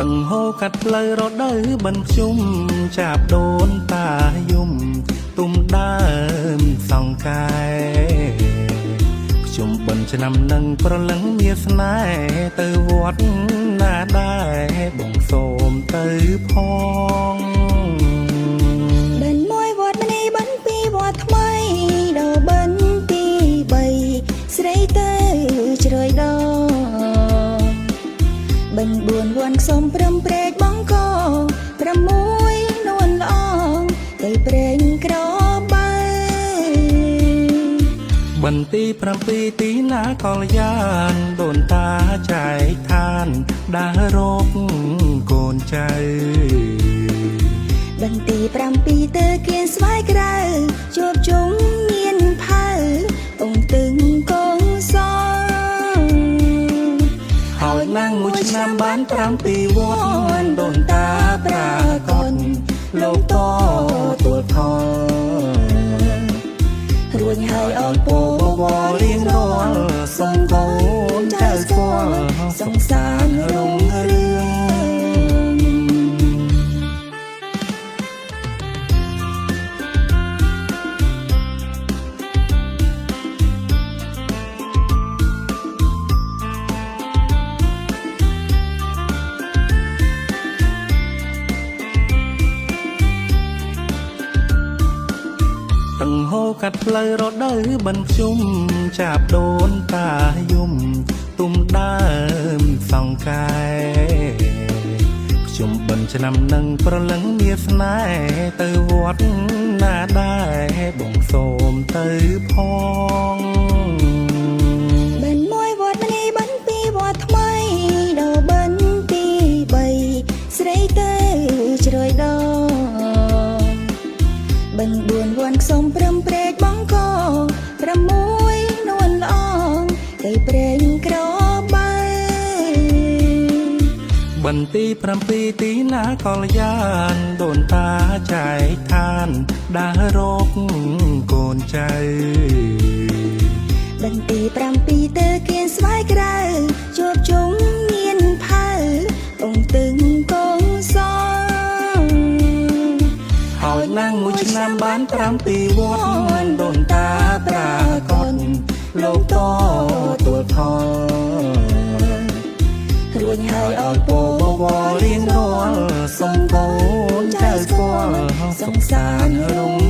ទាំងហូរកាត់ផ្លូវរដូវបញ្ជុំចាប់ដូនតាយំទុំដើមសង្កែខ្ញុំបិណ្ឌឆ្នាំនឹងប្រលឹងមានស្នេហ៍ទៅវត្តណាដែរបងសូមទៅផងបិណ្ឌមួយវត្តម្នេះបិណ្ឌពីរវត្តថ្មីដល់បិណ្ឌទី3ស្រីទៅជ្រោយដល់បិណ្ឌ4វ័នខ្សំព្រឹមព្រែកបងក6នួនល្អទៅព្រេងក្របើបិណ្ឌទី7ទីណាកលយានដូនតាចែកឋានដើររកកូនចៅបិណ្ឌទី7ទៅគៀនស្វាយក្រៅជួបជុំមានផៅអង្គទឹងកងសងហើយណាងមួយឆ្នាំបាន7វត្តដូនតាប្រាកដលោកតទួលផលរួចហើយអរពោបវររៀងរាល់សុំកូនចៅស្គាល់សង្សាររុងរឿងទាំងហូរកាត់ផ្លូវរដូវបញ្ជុំចាប់ដូនតាយំទុំដើមសង្កែខ្ញុំបិណ្ឌឆ្នាំនឹងប្រលឹងមានស្នេហ៍ទៅវត្តណាដែរបងសូមទៅផងបិណ្ឌមួយវត្តម្នេះបិណ្ឌពីរវត្តថ្មីដល់បិណ្ឌទី3ស្រីទៅជ្រោយដល់បិណ្ឌ4វ័នខ្សំព្រឹមព្រែកបងក6នួនល្អទៅព្រេងក្របើបិណ្ឌទី7ទីណាកលយានដូនតាចែកឋានដើររកកូនចៅបិណ្ឌទី7ទៅគៀនស្វាយក្រៅជួបជុំមានផៅអង្គទឹងកងសងហើយណាងមួយឆ្នាំបាន7វត្តដូនតាប្រាកដលោកតទួលផលរួចហើយអរពោ បវររៀងរាល់សុំកូនចៅស្គាល់សង្សាររុង